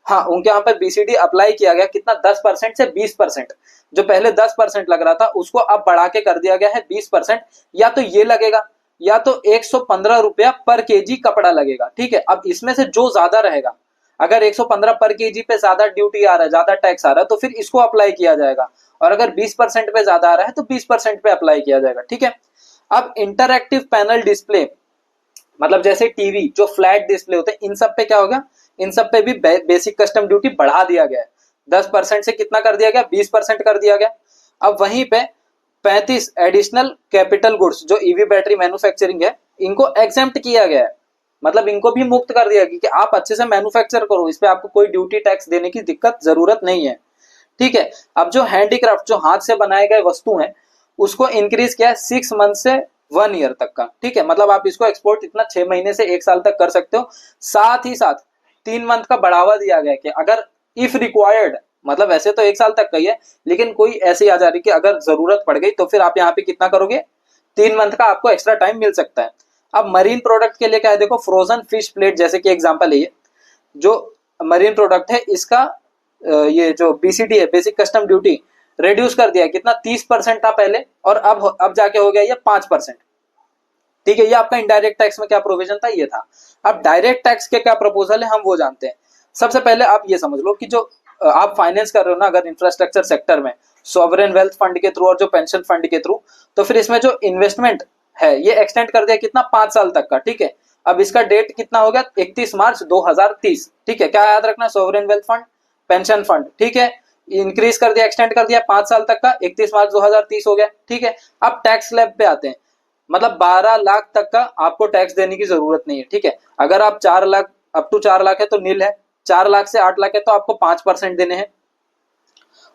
हाँ, उनके यहाँ पर बीसीडी अप्लाई किया गया, कितना, 10% से 20%। जो पहले 10% लग रहा था उसको अब बढ़ा के कर दिया गया है 20%। या तो ये लगेगा या तो 115 रुपया पर केजी कपड़ा लगेगा, ठीक है। अब इसमें से जो ज्यादा रहेगा, अगर 115 पर केजी पे ज्यादा ड्यूटी आ रहा है, ज्यादा टैक्स आ रहा है, तो फिर इसको अप्लाई किया जाएगा, और अगर 20% पे ज्यादा आ रहा है तो 20% पे अप्लाई किया जाएगा, ठीक है। अब इंटरएक्टिव पैनल डिस्प्ले, मतलब जैसे टीवी जो फ्लैट डिस्प्ले होते हैं, इन सब पे क्या होगा, इन सब पे भी बेसिक कस्टम ड्यूटी बढ़ा दिया गया है। 10% से कितना कर दिया गया, 20% कर दिया गया। अब वहीं पे 35 एडिशनल कैपिटल गुड्स जो ईवी बैटरी मैन्युफैक्चरिंग है, इनको एग्जेम्प्ट किया गया है, मतलब इनको भी मुक्त कर दिया गया कि आप अच्छे से मैन्युफैक्चर करो, इस पे आपको कोई ड्यूटी टैक्स देने की दिक्कत जरूरत नहीं है। ठीक है। अब जो हैंडीक्राफ्ट जो हाथ से बनाए गए वस्तु हैं, उसको इंक्रीज किया है 6 मंथ से 1 ईयर तक का। ठीक है, मतलब आप इसको एक्सपोर्ट इतना 6 महीने से 1 साल तक कर सकते हो। साथ ही साथ 3 मंथ का बढ़ावा दिया गया कि अगर इफ रिक्वायर्ड, मतलब वैसे तो 1 साल तक का ही है, लेकिन कोई ऐसी आ जा रही कि अगर जरूरत पड़ गई तो फिर आप यहाँ पे कितना करोगे, 3 मंथ का आपको एक्स्ट्रा टाइम मिल सकता है। अब मरीन प्रोडक्ट के लिए क्या है, देखो फ्रोजन फिश प्लेट जैसे कि एग्जांपल है, ये जो मरीन प्रोडक्ट है इसका ये जो बीसीडी है, बेसिक कस्टम ड्यूटी, रिड्यूस कर दिया है। कितना, 30% था पहले, और अब जाके हो गया ये 5%। ठीक है, ये आपका इनडायरेक्ट टैक्स में क्या प्रोविजन था, ये था। अब डायरेक्ट टैक्स के क्या प्रपोजल है, हम वो जानते हैं। सबसे पहले आप ये समझ लो कि जो आप फाइनेंस कर रहे हो ना अगर इंफ्रास्ट्रक्चर सेक्टर में, सॉवरेन वेल्थ फंड के थ्रू और जो पेंशन फंड के थ्रू, तो फिर इसमें जो इन्वेस्टमेंट है ये एक्सटेंड कर दिया कितना, 5 साल तक का। ठीक है, अब इसका डेट कितना हो गया, 31 मार्च 2030। ठीक है, क्या याद रखना, sovereign wealth fund, pension fund. ठीक है, इंक्रीज कर दिया, एक्सटेंड कर दिया 5 साल तक का, 31 मार्च 2030 हो गया। ठीक है, अब टैक्स स्लैब पे आते हैं, मतलब 12 लाख तक का आपको टैक्स देने की जरूरत नहीं है। ठीक है, अगर आप 4 लाख, अप टू 4 लाख है तो नील है, 4 लाख से 8 लाख है तो आपको 5% देने हैं,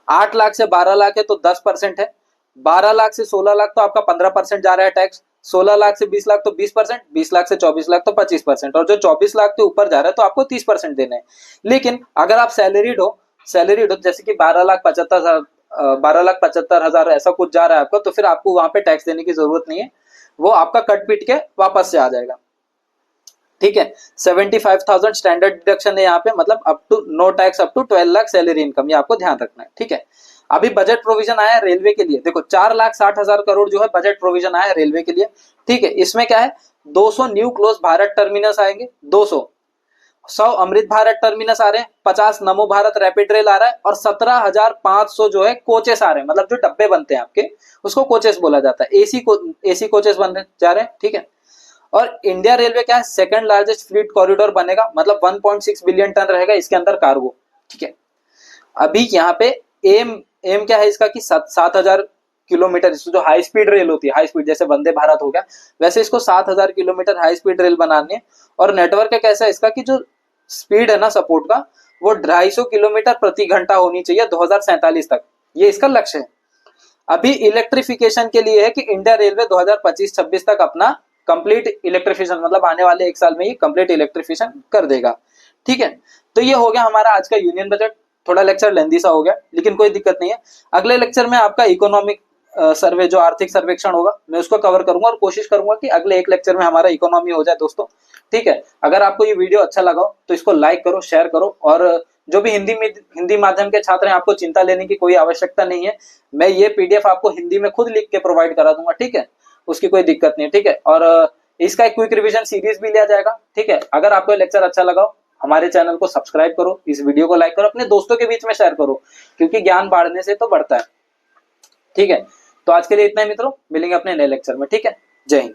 8 लाख से 12 लाख है तो 10% है, 12 लाख से 16 लाख तो आपका 15% जा रहा है टैक्स, 16 लाख से 20 लाख तो 20%, 20 लाख से 24 लाख तो 25%, और जो 24 लाख के ऊपर जा रहा है तो आपको 30% देना है। लेकिन अगर आप सैलरीड हो जैसे कि 12,75,000 ऐसा कुछ जा रहा है आपका, तो फिर आपको वहां पे टैक्स देने की जरूरत नहीं है, वो आपका कट पीट के वापस से आ जाएगा। ठीक है, 75,000 स्टैंडर्ड डिडक्शन है यहाँ पे, मतलब up to no tax up to 12 lakh salary income, ये आपको ध्यान रखना है। ठीक है, अभी बजट प्रोविजन आया है रेलवे के लिए, देखो 4,60,000 करोड़ जो है बजट प्रोविजन आया है रेलवे के लिए। ठीक है, इसमें क्या है, 200 न्यू क्लोज भारत टर्मिनस आएंगे, 200, 100 अमृत भारत टर्मिनस आ रहे हैं, 50 नमो भारत रैपिड रेल आ रहा है, और 17,500 जो है कोचेस आ रहे हैं, मतलब जो डब्बे बनते हैं आपके उसको कोचेस बोला जाता है, एसी कोचेस बनने जा रहे हैं। ठीक है, और इंडिया रेलवे क्या है, सेकंड लार्जेस्ट फ्लीट कॉरिडोर बनेगा, मतलब 1.6 बिलियन टन रहेगा इसके अंदर कार्गो। ठीक है, अभी यहाँ पे एम क्या है इसका कि 7,000 किलोमीटर, जो हाई स्पीड रेल होती है, हाई स्पीड जैसे वंदे भारत हो गया, वैसे इसको 7,000 किलोमीटर हाई स्पीड रेल बनानी है। और नेटवर्क कैसा है इसका कि जो स्पीड है ना सपोर्ट का, वो 250 किलोमीटर प्रति घंटा होनी चाहिए 2047 तक, ये इसका लक्ष्य है। अभी इलेक्ट्रिफिकेशन के लिए है कि इंडिया रेलवे 2025-26 तक अपना कंप्लीट इलेक्ट्रिफिकेशन, मतलब आने वाले 1 साल में ही कंप्लीट इलेक्ट्रिफिकेशन कर देगा। ठीक है, तो ये हो गया हमारा आज का यूनियन बजट। थोड़ा लेक्चर लेंदी सा हो गया, लेकिन कोई दिक्कत नहीं है। अगले लेक्चर में आपका इकोनॉमिक सर्वे, जो आर्थिक सर्वेक्षण होगा, मैं उसको कवर करूंगा, और कोशिश करूंगा कि अगले एक लेक्चर में हमारा इकोनॉमी हो जाए दोस्तों। ठीक है, अगर आपको ये वीडियो अच्छा लगा तो इसको लाइक करो, शेयर करो, और जो भी हिंदी माध्यम के छात्र हैं, आपको चिंता लेने की कोई आवश्यकता नहीं है, मैं ये पीडीएफ आपको हिंदी में खुद लिख के प्रोवाइड करा दूंगा। ठीक है, उसकी कोई दिक्कत नहीं है। ठीक है, और इसका एक क्विक रिवीजन सीरीज भी लिया जाएगा। ठीक है, अगर आपको लेक्चर अच्छा लगा हो, हमारे चैनल को सब्सक्राइब करो, इस वीडियो को लाइक करो, अपने दोस्तों के बीच में शेयर करो, क्योंकि ज्ञान बांटने से तो बढ़ता है। ठीक है, तो आज के लिए इतना ही मित्रों, मिलेंगे अपने नए लेक्चर में। ठीक है, जय हिंद।